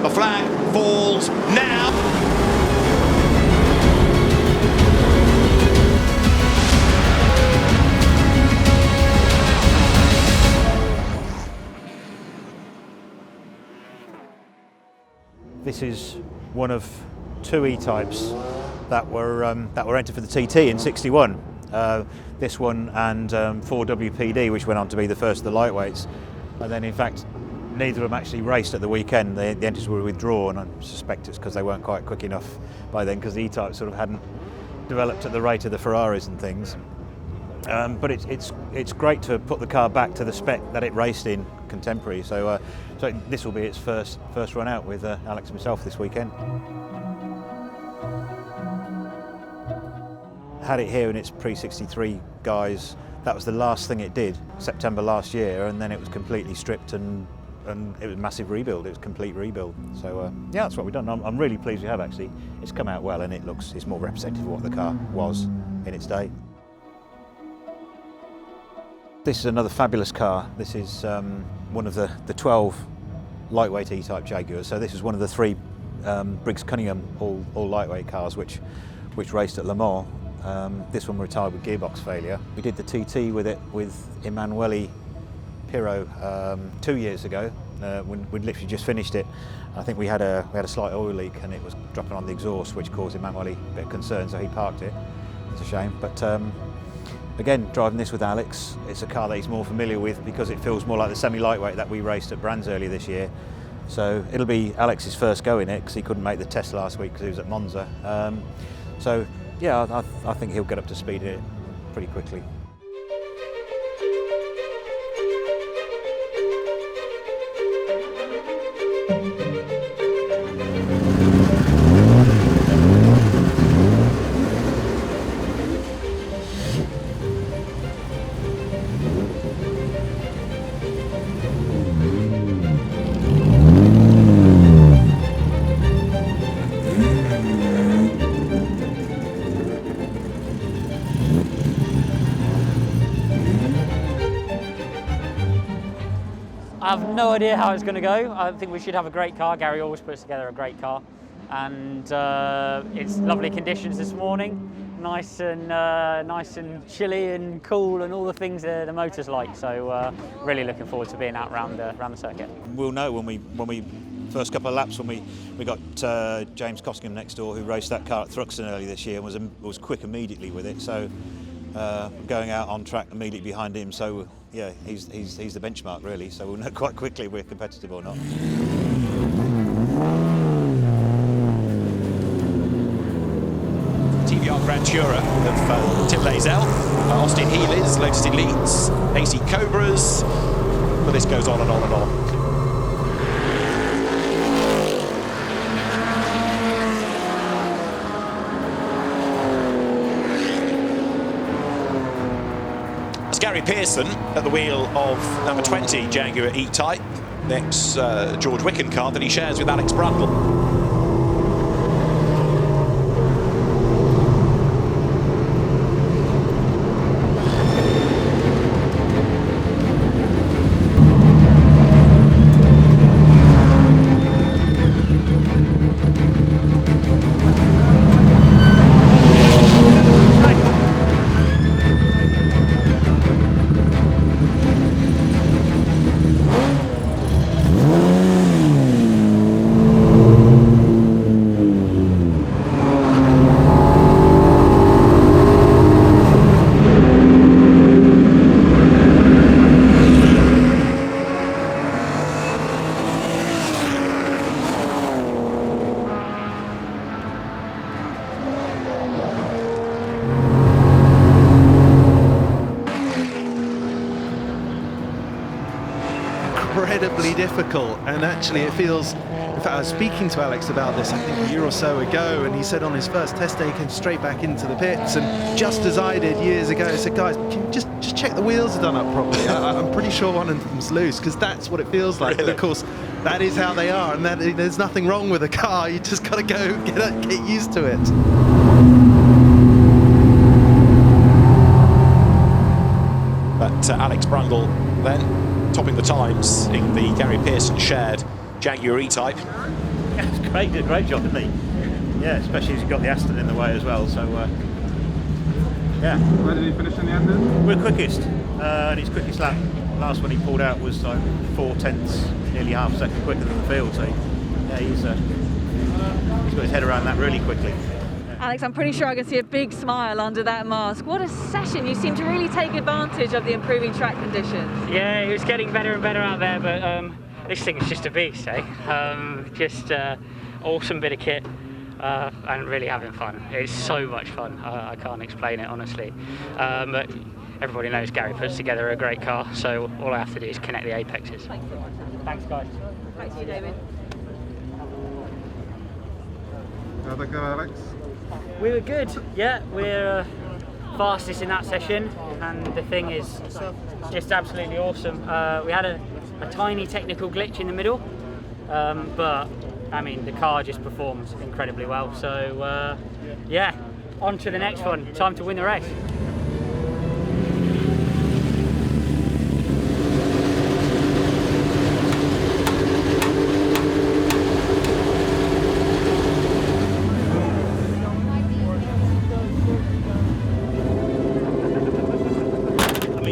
The flag falls now. This is one of 2 E-types that were entered for the TT in '61. This one and 4 WPD, which went on to be the first of the lightweights. And then, in fact, neither of them actually raced at the weekend. The entries were withdrawn. I suspect it's because they weren't quite quick enough by then, because the E-types sort of hadn't developed at the rate of the Ferraris and things. But it's great to put the car back to the spec that it raced in contemporary. So this will be its first run out with Alex himself this weekend. Had it here in its pre-63 guise. That was the last thing it did, September last year, and then it was completely stripped and it was a massive rebuild. It was a complete rebuild. So yeah, that's what we've done. I'm really pleased we have actually. It's come out well, and it's more representative of what the car was in its day. This is another fabulous car. This is one of the 12 lightweight E-type Jaguars. So this is one of the 3 Briggs Cunningham all lightweight cars which raced at Le Mans. This one retired with gearbox failure. We did the TT with it with Emanuele Pirro 2 years ago. We'd literally just finished it. I think we had a slight oil leak and it was dropping on the exhaust, which caused Emanuele a bit of concern, so he parked it. It's a shame, but again, driving this with Alex, it's a car that he's more familiar with because it feels more like the semi-lightweight that we raced at Brands earlier this year. So it'll be Alex's first go in it because he couldn't make the test last week because he was at Monza. So yeah, I think he'll get up to speed here pretty quickly. I have no idea how it's going to go. I think we should have a great car. Gary always puts together a great car, and it's lovely conditions this morning. Nice and chilly and cool, and all the things the motor's like. So really looking forward to being out around the circuit. We'll know when we first couple of laps when we got James Coskingham next door, who raced that car at Thruxton early this year and was quick immediately with it. So going out on track immediately behind him. So yeah, he's the benchmark really. So we'll know quite quickly if we're competitive or not. TVR Grand Tourer of Tim Lazell, Austin Healey's, Lotus Elites, AC Cobras, but this goes on and on and on. Gary Pearson at the wheel of number 20 Jaguar E-type, next George Wicken car that he shares with Alex Brundle. Incredibly difficult, and actually it feels, in fact I was speaking to Alex about this I think a year or so ago, and he said on his first test day he came straight back into the pits, and just as I did years ago, I said, guys, can you just check the wheels are done up properly? I'm pretty sure one of them's loose, because that's what it feels like. Really? But of course that is how they are, and there's nothing wrong with a car, you just got to go get used to it. But Alex Brundle then topping the times in the Gary Pearson shared Jaguar E-type. It's great, did a great job, didn't he? Yeah, especially as he got the Aston in the way as well. So yeah. Where did he finish in the end then? We're quickest, and his quickest lap, last one he pulled out was like 4/10, nearly half a second quicker than the field. So yeah, he's got his head around that really quickly. Alex, I'm pretty sure I can see a big smile under that mask. What a session. You seem to really take advantage of the improving track conditions. Yeah, it was getting better and better out there, but this thing is just a beast, eh? Just awesome bit of kit and really having fun. It's so much fun. I can't explain it, honestly. But everybody knows Gary puts together a great car, so all I have to do is connect the apexes. Thanks, guys. Back to you, David. How'd that go, Alex? We were good, yeah. We're fastest in that session, and the thing is just absolutely awesome. We had a tiny technical glitch in the middle, but I mean the car just performs incredibly well. So yeah, on to the next one. Time to win the race.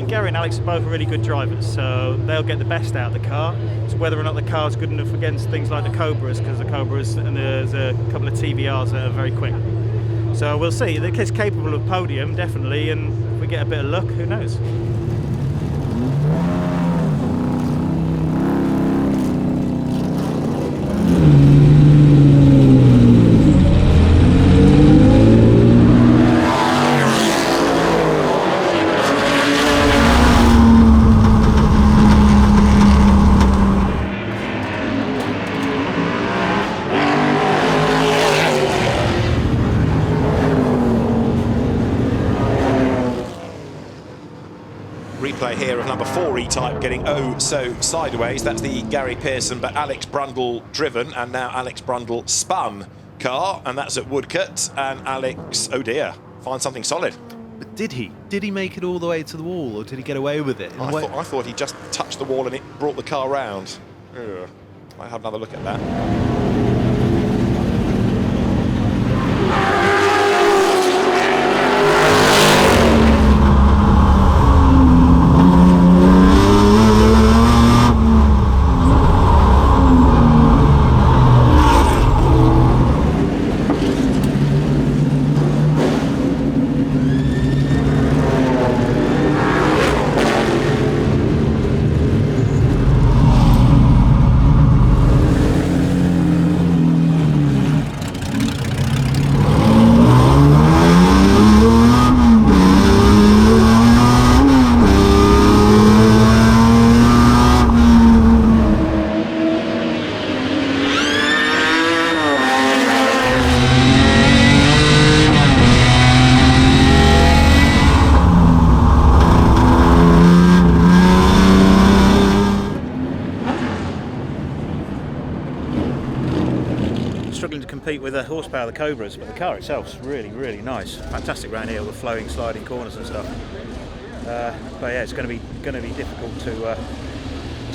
Gary and Alex are both really good drivers, so they'll get the best out of the car. It's whether or not the car's good enough against things like the Cobras, because the Cobras and there's a couple of TVRs that are very quick. So we'll see. The kid's capable of podium, definitely, and if we get a bit of luck, who knows? Replay here of number 4 E-type getting so sideways. That's the Gary Pearson but Alex Brundle driven, and now Alex Brundle spun car, and that's at Woodcote, and Alex, oh dear, finds something solid. But did he? Did he make it all the way to the wall, or did he get away with it? I thought he just touched the wall and it brought the car round. Ugh. I'll have another look at that. Struggling to compete with the horsepower of the Cobras, but the car itself's really, really nice. Fantastic round here with flowing, sliding corners and stuff. But yeah, it's going to be difficult to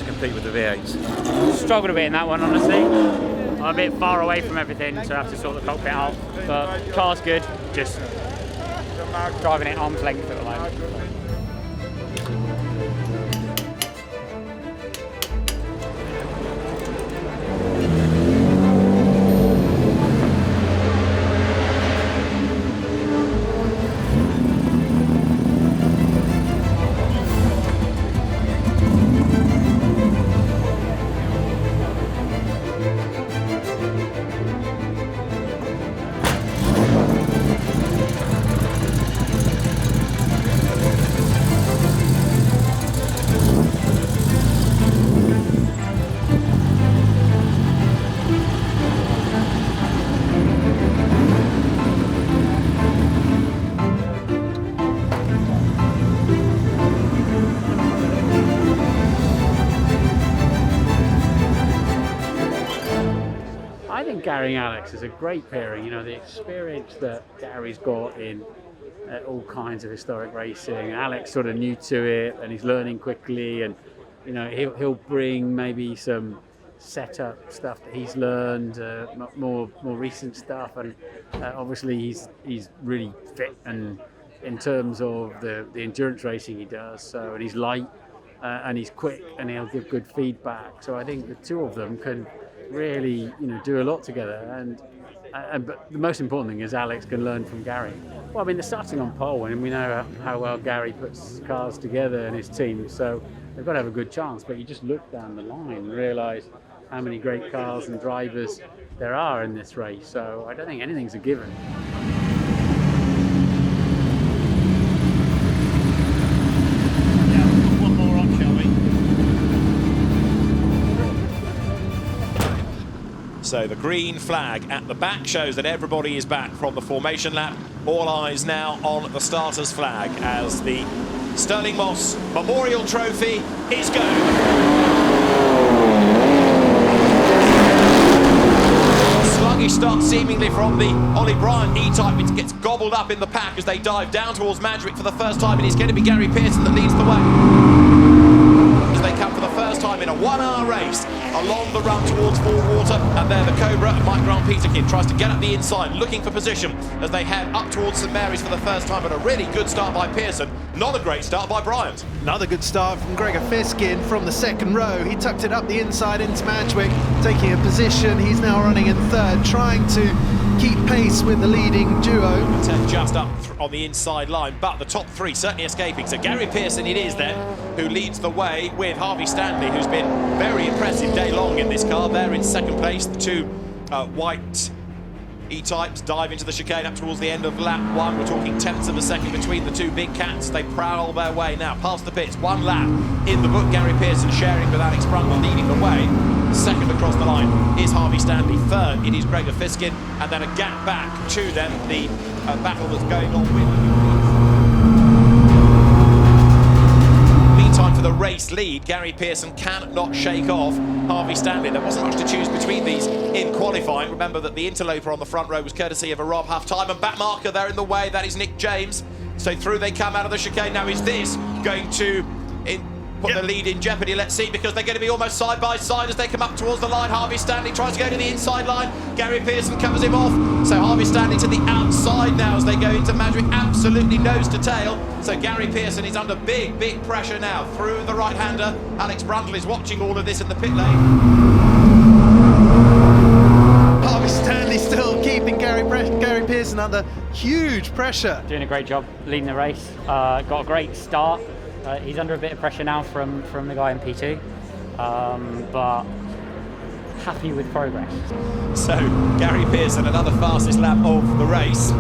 compete with the V8s. Struggled a bit in that one, honestly. I'm a bit far away from everything, so I have to sort the cockpit out. But car's good, just driving it arm's length at the moment. Gary and Alex is a great pairing. You know, the experience that Gary's got in all kinds of historic racing. Alex sort of new to it, and he's learning quickly. And you know, he'll bring maybe some setup stuff that he's learned, more recent stuff, and obviously he's really fit and in terms of the endurance racing he does. So, and he's light and he's quick and he'll give good feedback. So I think the two of them can really do a lot together. And but the most important thing is Alex can learn from Gary. Well, I mean, they're starting on pole, and we know how well Gary puts cars together and his team, so they've got to have a good chance. But you just look down the line and realise how many great cars and drivers there are in this race. So I don't think anything's a given. One more on, shall we? So the green flag at the back shows that everybody is back from the formation lap. All eyes now on the starter's flag as the Stirling Moss Memorial Trophy is going. Sluggish start seemingly from the Ollie Bryant E-type. It gets gobbled up in the pack as they dive down towards Madrick for the first time, and it's going to be Gary Pearson that leads the way. As they come for the first time in a 1 hour race along the run towards Water, and there the Cobra and Mike Grant Peterkin tries to get up the inside, looking for position as they head up towards St Mary's for the first time. But a really good start by Pearson, not a great start by Bryant. Another good start from Gregor Fiskin from the second row. He tucked it up the inside into Madgwick, taking a position. He's now running in third, trying to keep pace with the leading duo. Just up on the inside line, but the top three certainly escaping. So Gary Pearson it is then who leads the way with Harvey Stanley, who's been very impressive day long in this car. There in second place, the two white E-types dive into the chicane up towards the end of lap one. We're talking tenths of a second between the two big cats. They prowl their way now past the pits. 1 lap in the book. Gary Pearson sharing with Alex Brundle leading the way. Second across the line is Harvey Stanley. Third, it is Gregor Fiskin. And then a gap back to them, the battle that's going on with. Meantime, for the race lead, Gary Pearson cannot shake off Harvey Stanley. There wasn't much to choose between these in qualifying. Remember that the interloper on the front row was courtesy of a Rob Huff time, and back marker there in the way, that is Nick James. So through they come out of the chicane. Now is this going to put the lead in jeopardy? Let's see, because they're going to be almost side by side as they come up towards the line. Harvey Stanley tries to go to the inside line. Gary Pearson covers him off. So Harvey Stanley to the outside now as they go into Madrick, absolutely nose to tail. So Gary Pearson is under big pressure now through the right-hander. Alex Brundle is watching all of this in the pit lane. Harvey Stanley still keeping Gary Pearson under huge pressure. Doing a great job leading the race. Got a great start. He's under a bit of pressure now from the guy in P2, but happy with progress. So Gary Pearson, another fastest lap of the race.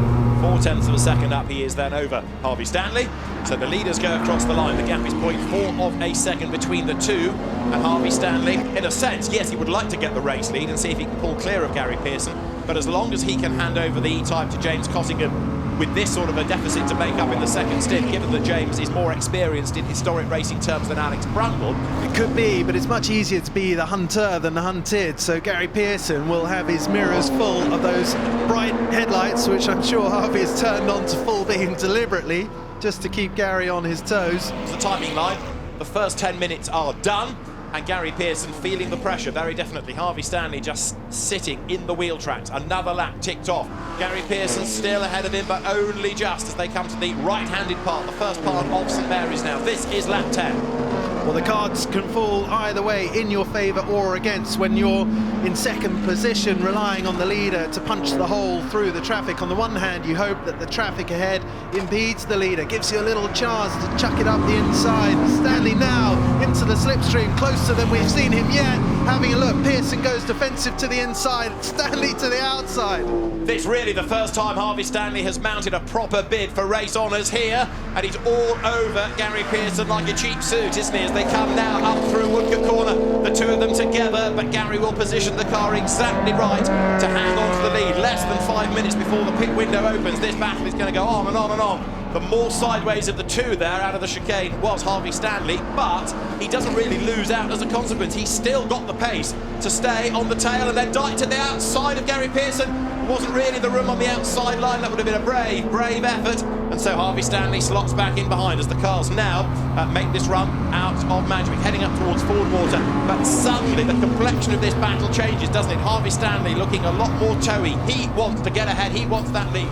0.4 of a second up, he is then over Harvey Stanley. So the leaders go across the line. The gap is 0.4 of a second between the two. And Harvey Stanley, in a sense, yes, he would like to get the race lead and see if he can pull clear of Gary Pearson. But as long as he can hand over the E-type to James Cottingham with this sort of a deficit to make up in the second stint, given that James is more experienced in historic racing terms than Alex Brundle. It could be, but it's much easier to be the hunter than the hunted. So Gary Pearson will have his mirrors full of those bright headlights, which I'm sure Harvey has turned on to full beam deliberately, just to keep Gary on his toes. The timing line, the first 10 minutes are done, and Gary Pearson feeling the pressure very definitely. Harvey Stanley just sitting in the wheel tracks. Another lap ticked off. Gary Pearson still ahead of him, but only just as they come to the right-handed part, the first part of St Mary's now. This is lap 10. Well, the cards can fall either way, in your favour or against, when you're in second position, relying on the leader to punch the hole through the traffic. On the one hand, you hope that the traffic ahead impedes the leader, gives you a little chance to chuck it up the inside. Stanley now into the slipstream, closer than we've seen him yet. Having a look, Pearson goes defensive to the inside, Stanley to the outside. It's really the first time Harvey Stanley has mounted a proper bid for race honours here, and he's all over Gary Pearson like a cheap suit, isn't he? As they come now up through Woodcote Corner, the two of them together, but Gary will position the car exactly right to hang on to the lead. Less than 5 minutes before the pit window opens, this battle is going to go on and on and on. The more sideways of the two there out of the chicane was Harvey Stanley, but he doesn't really lose out as a consequence. He's still got the pace to stay on the tail and then dive to the outside of Gary Pearson. Wasn't really the room on the outside line. That would have been a brave effort. And so Harvey Stanley slots back in behind as the cars now make this run out of Madrick, heading up towards Water. But Suddenly the complexion of this battle changes, doesn't it? Harvey Stanley looking a lot more toey. He wants to get ahead, he wants that lead.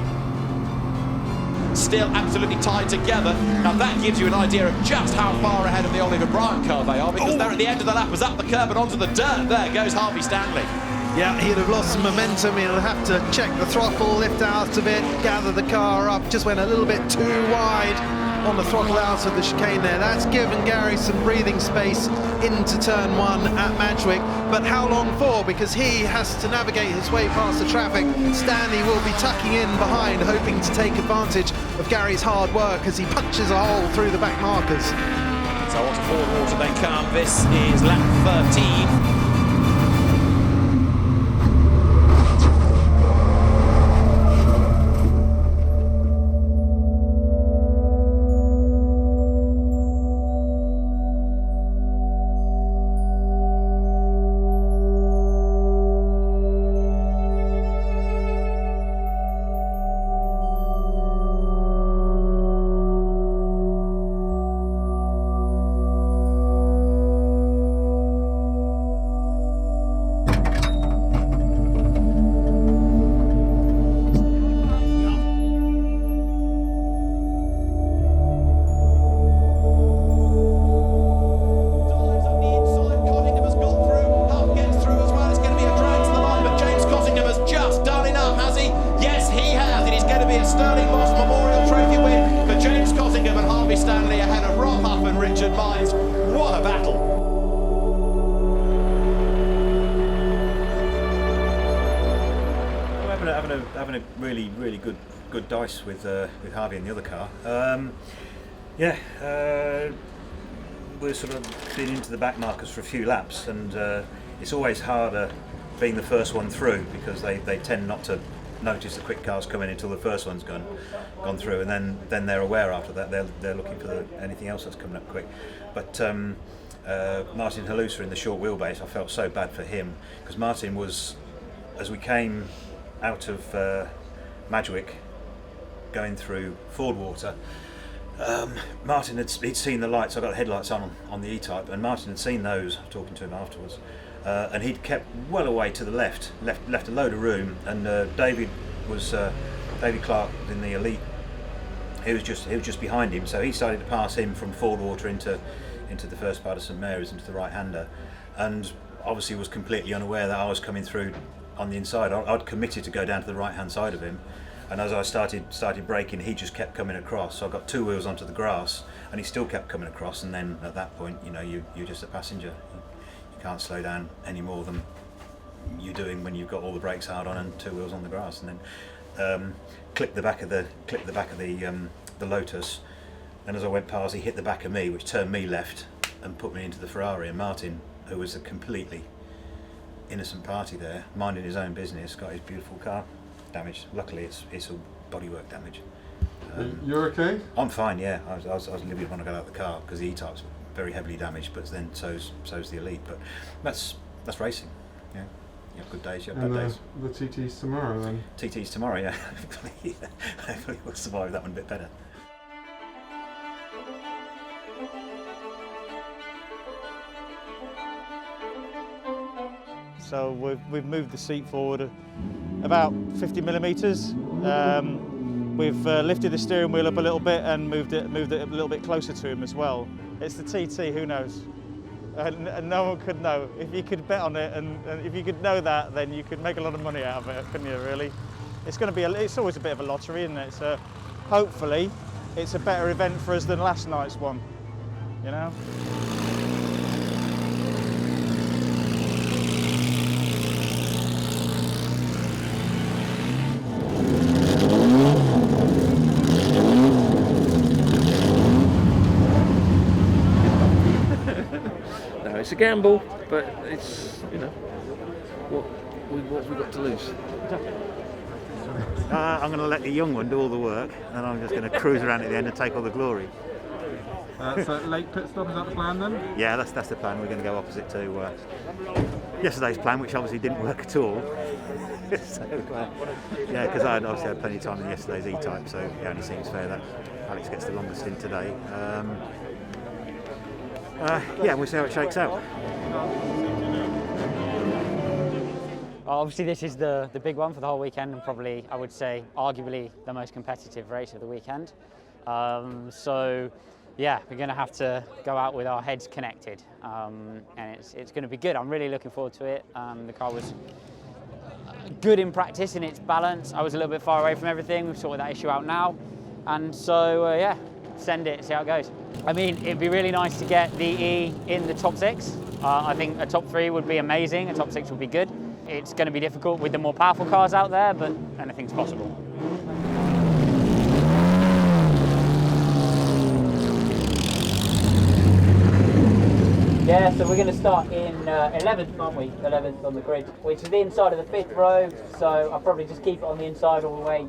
Still absolutely tied together. Now that gives you an idea of just how far ahead of the Oliver Bryant car they are, because they're at the end of the lap, as up the curb and onto the dirt. There goes Harvey Stanley. Yeah, he'd have lost some momentum. He'll have to check the throttle, lift out of it, gather the car up. Just went a little bit too wide on the throttle out of the chicane there. That's given Gary some breathing space into turn 1 at Madgwick. But how long for? Because he has to navigate his way past the traffic. Stanley will be tucking in behind, hoping to take advantage of Gary's hard work as he punches a hole through the back markers. So onto forward water they come. This is lap 13. Stirling Moss Memorial Trophy win for James Cottingham and Harvey Stanley ahead of Rob Huff and Richard Mines. What a battle! We're having a really good dice with Harvey in the other car. We're sort of been into the back markers for a few laps, and it's always harder being the first one through because they tend not to notice the quick cars coming until the first one's gone through, and then they're aware after that they're looking for anything else that's coming up quick. But Martin Halusa in the short wheelbase, I felt so bad for him because Martin was, as we came out of Madgwick going through Fordwater, Martin he'd seen the lights. I got the headlights on the E-type, and Martin had seen those, talking to him afterwards, and he'd kept well away to the left a load of room, and David Clark in the Elite, he was just behind him, so he started to pass him from Fordwater into the first part of St Mary's, into the right-hander, and obviously was completely unaware that I was coming through on the inside. I'd committed to go down to the right-hand side of him, and as I started braking, he just kept coming across. So I got two wheels onto the grass, and he still kept coming across. And then at that point, you're just a passenger. You can't slow down any more than you're doing when you've got all the brakes hard on and two wheels on the grass. And then clipped the back of the Lotus. And as I went past, he hit the back of me, which turned me left and put me into the Ferrari. And Martin, who was a completely innocent party there, minding his own business, got his beautiful car damaged. Luckily, it's all bodywork damage. You're okay? I'm fine. Yeah, I was livid when I got out of the car because the E-type's very heavily damaged, but then so's the Elite. But that's racing. Yeah, you have good days, you have bad days. The TT's tomorrow then. TT's tomorrow. Yeah, hopefully we'll survive that one a bit better. So we've moved the seat forward about 50 millimetres. We've lifted the steering wheel up a little bit and moved it a little bit closer to him as well. It's the TT, who knows? And no one could know. If you could bet on it, and if you could know that, then you could make a lot of money out of it, couldn't you? Really, it's going to be. It's always a bit of a lottery, isn't it? So hopefully, it's a better event for us than last night's one. You know. It's a gamble, but it's, what we got to lose. I'm going to let the young one do all the work, and I'm just going to cruise around at the end and take all the glory. So late pit stop, is that the plan then? Yeah, that's the plan. We're going to go opposite to yesterday's plan, which obviously didn't work at all. So, yeah, because I obviously had plenty of time in yesterday's E-type, so it only seems fair that Alex gets the longest stint today. Yeah, we'll see how it shakes out. Obviously this is the big one for the whole weekend, and probably, I would say, arguably the most competitive race of the weekend. So yeah, we're going to have to go out with our heads connected, and it's going to be good. I'm really looking forward to it. The car was good in practice in its balance. I was a little bit far away from everything. We've sorted that issue out now, and so yeah, send it, see how it goes. I mean, it'd be really nice to get the E in the top 6. I think a top 3 would be amazing. A top 6 would be good. It's going to be difficult with the more powerful cars out there, but anything's possible. Yeah, so we're going to start in 11th, aren't we? 11th on the grid, which is the inside of the 5th row, so I'll probably just keep it on the inside all the way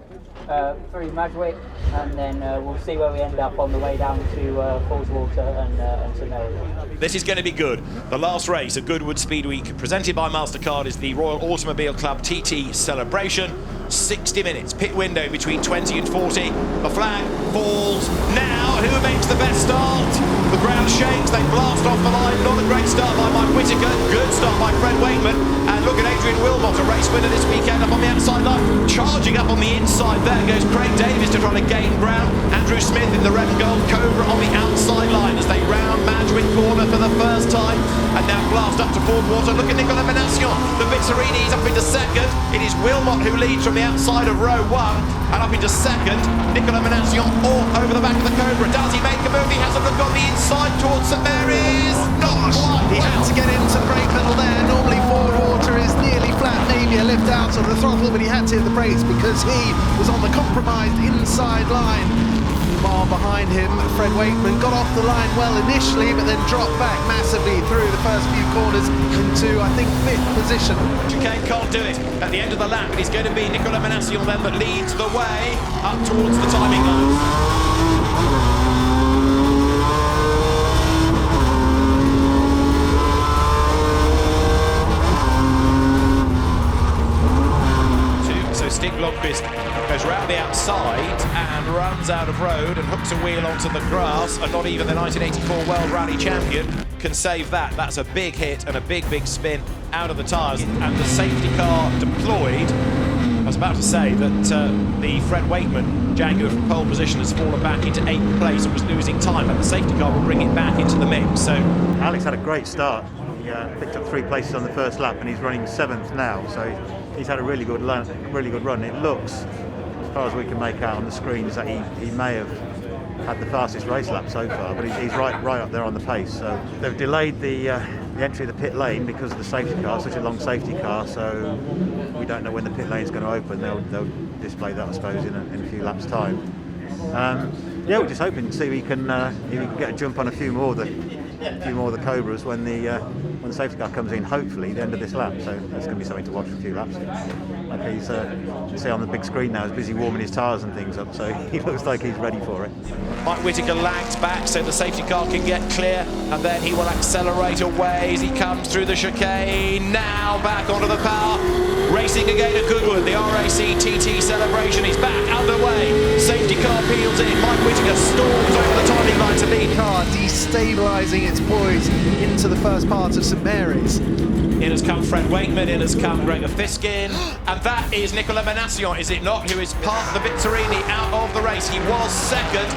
through Madgwick, and then we'll see where we end up on the way down to Fallswater and St Mary. This is going to be good. The last race of Goodwood SpeedWeek, presented by Mastercard, is the Royal Automobile Club TT Celebration. 60 minutes, pit window between 20 and 40. The flag falls now. Who makes the best start? The ground shakes, they blast off the line. Not a great start by Mike Whittaker, good start by Fred Wakeman. And look at Adrian Wilmot, a race winner this weekend, up on the outside line. Charging up on the inside, there goes Craig Davis to try to gain ground. Andrew Smith in the red and gold, Cobra on the outside line as they round Madgwick corner for the first time. And now blast up to Fallswater. Look at Nicolas Menassion, the Vittorini is up into second. It is Wilmot who leads from the outside of row 1 and up into second. Nicolas Menassion all over the back of the Cobra. Does he make a move? He has a look on the inside towards St Mary's. Not quite. He had to get into the brake pedal there. Normally Fallswater is nearly flat, maybe a lift out of the throttle, but he had to hit the brakes because he was on the compromised inside line. Far behind him, Fred Wakeman got off the line well initially, but then dropped back massively through the first few corners into, I think, 5th position. Chicane can't do it at the end of the lap. It is going to be Nicolas Menassion then that leads the way up towards the timing line. Stig Blomqvist goes round the outside and runs out of road and hooks a wheel onto the grass, and not even the 1984 World Rally champion can save that. That's a big hit and a big spin out of the tyres, and the safety car deployed. I was about to say that the Fred Wakeman Jaguar from pole position has fallen back into 8th place and was losing time, but the safety car will bring it back into the mix. So Alex had a great start. He picked up 3 places on the first lap, and he's running 7th now. So he's had a really good run. It looks, as far as we can make out on the screens, that he may have had the fastest race lap so far, but he's right up there on the pace. So they've delayed the entry of the pit lane because of the safety car, such a long safety car. So we don't know when the pit lane is going to open. They'll display that, I suppose, in a few laps' time. Yeah, we're just hoping to see if we can get a jump on a few more of the Cobras when the safety car comes in, hopefully the end of this lap. So that's going to be something to watch for a few laps. Like he's, you see on the big screen now, he's busy warming his tyres and things up, so he looks like he's ready for it. Mike Whittaker lags back so the safety car can get clear, and then he will accelerate away as he comes through the chicane. Now back onto the power, racing again at Goodwood. The RAC TT Celebration is back underway. Safety car peels in. Mike Whittaker storms over the timing line to lead. Car destabilising its poise into the first part of St Mary's. In has come Fred Wakeman, in has come Gregor Fiskin, and that is Nicolas Menassion, is it not, who is part of the Vittorini out of the race. He was second.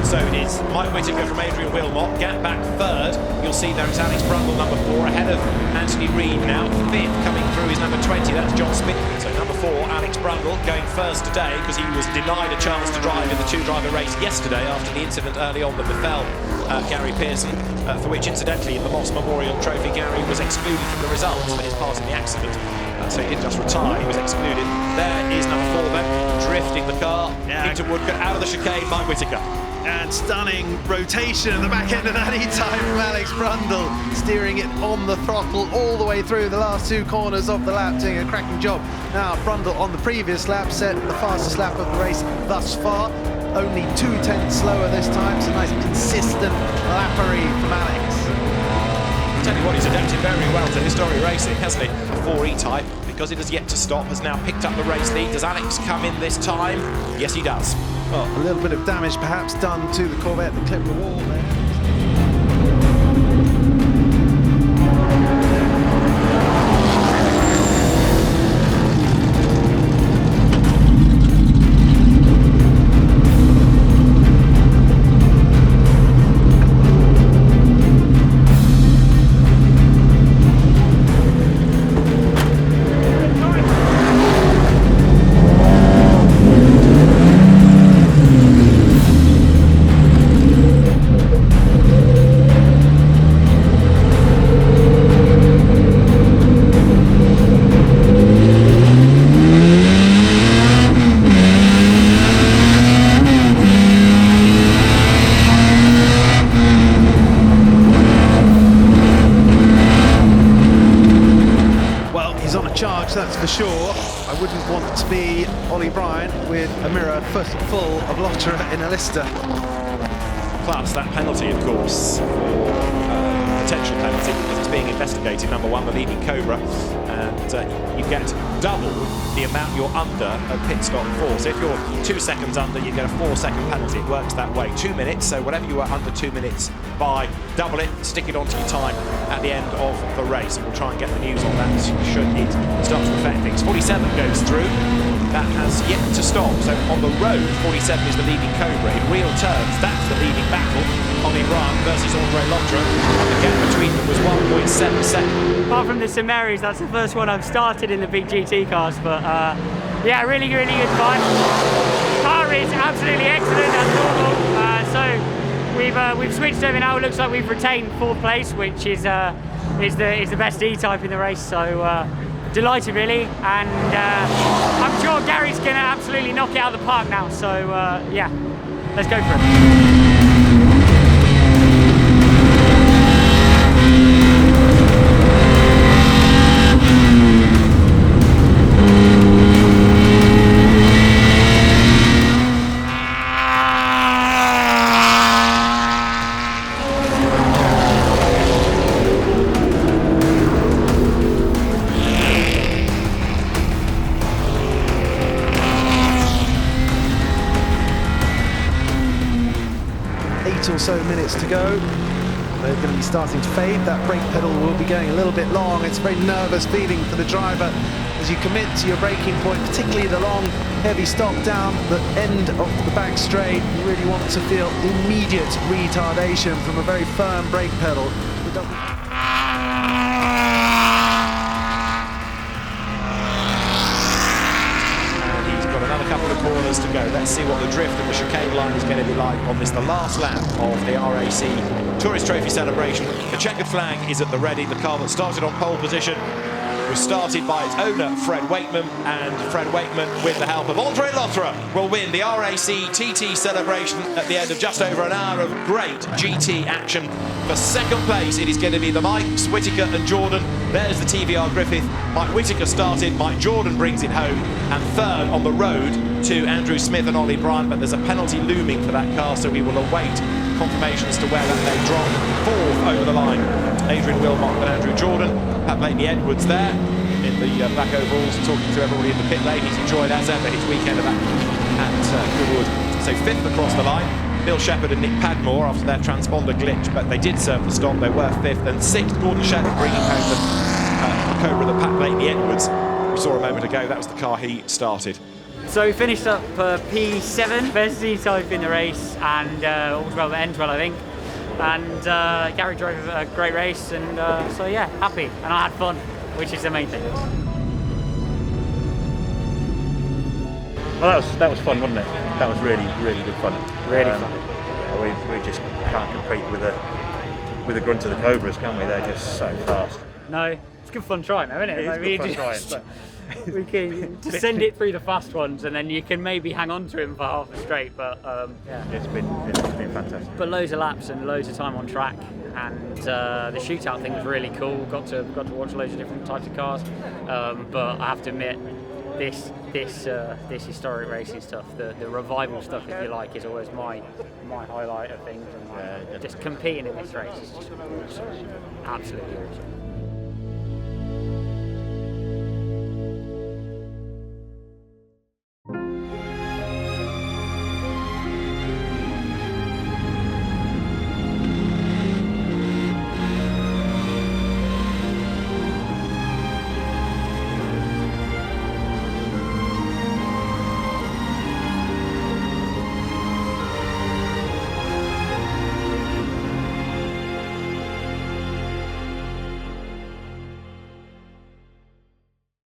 So it is Mike Whittaker from Adrian Wilmot, gap back 3rd. You'll see there it's Alex Brundle, number 4, ahead of Anthony Reid now. 5th coming through is number 20, that's John Smith. So number 4, Alex Brundle, going first today because he was denied a chance to drive in the 2-driver race yesterday after the incident early on that befell Gary Pearson, for which incidentally in the Moss Memorial Trophy, Gary was excluded from the results for his part in the accident. So he didn't just retire, he was excluded. There is number 4 then, drifting the car into Woodcote, out of the chicane, Mike Whittaker. And stunning rotation at the back end of that E-type from Alex Brundle, steering it on the throttle all the way through the last 2 corners of the lap, doing a cracking job. Now Brundle on the previous lap set the fastest lap of the race thus far, only 2/10 slower this time, so nice consistent lappery from Alex. I'll tell you what, he's adapted very well to historic racing, hasn't he? The 4 E-type, because it has yet to stop, has now picked up the race lead. Does Alex come in this time? Yes, he does. Well, a little bit of damage perhaps done to the Corvette that clipped the wall there. That's for sure. I wouldn't want to be Ollie Bryant with a mirror full of Lotterer in a Lister. Plus that penalty, of course, potential penalty, because it's being investigated. Number one, the leading Cobra, and you get double the amount you're under at pit stop 4. So if you're 2 seconds under, you get a 4-second penalty. It works that way. 2 minutes, so whatever you are under 2 minutes by, double it, stick it onto your time at the end of the race. And we'll try and get the news on that should it start to affect things. 47 goes through. That has yet to stop. So on the road, 47 is the leading Cobra. In real terms, that's the leading battle. Ollie Bryant versus Andre Lotterer. And the gap between them was 1.7 seconds. Apart from the Samaris, that's the first one I've started in the big GT cars. But yeah, really good fun. The car is absolutely excellent as normal. So we've switched over now. It looks like we've retained 4th place, which is the best E-type in the race. So delighted really, and I'm sure Gary's going to absolutely knock it out of the park now. So yeah, let's go for it. Or so minutes to go. They're going to be starting to fade. That brake pedal will be going a little bit long. It's a very nervous feeling for the driver as you commit to your braking point, particularly the long, heavy stop down the end of the back straight. You really want to feel immediate retardation from a very firm brake pedal. Couple of corners to go. Let's see what the drift and the chicane line is going to be like on this, the last lap of the RAC Tourist Trophy celebration. The checkered flag is at the ready. The car that started on pole position was started by its owner, Fred Wakeman, and Fred Wakeman, with the help of Andre Lotterer, will win the RAC TT Celebration at the end of just over an hour of great GT action. For second place, it is going to be the Mikes, Whittaker and Jordan. There's the TVR Griffith. Mike Whittaker started, Mike Jordan brings it home, and third on the road to Andrew Smith and Ollie Bryant, but there's a penalty looming for that car, so we will await confirmation as to where that may drop. 4th over the line, Adrian Wilmot and Andrew Jordan. Pat Blakeney-Edwards there in the black overalls, talking to everybody in the pit lane. He's enjoyed as ever his weekend of action at Goodwood. So 5th across the line, Bill Shepherd and Nick Padmore after their transponder glitch, but they did serve the stop. They were 5th, and 6th, Gordon Shepherd bringing home the Cobra that Pat Blakeney-Edwards we saw a moment ago. That was the car he started. So we finished up P7, best E-type in the race, and all was well that ends well, I think. And Gary drove a great race, and so yeah, happy, and I had fun, which is the main thing. Well, that was fun, wasn't it? That was really good fun. Really fun. We just can't compete with the grunt of the Cobras, can we? They're just so fast. No, it's good fun trying, though, isn't it? It is good fun trying. We can just send it through the fast ones, and then you can maybe hang on to him for half a straight. But yeah, it's been fantastic. But loads of laps and loads of time on track, and the shootout thing was really cool. Got to watch loads of different types of cars. But I have to admit, this historic racing stuff, the revival stuff, if you like, is always my highlight of things. And just competing in this race is just awesome. Absolutely awesome.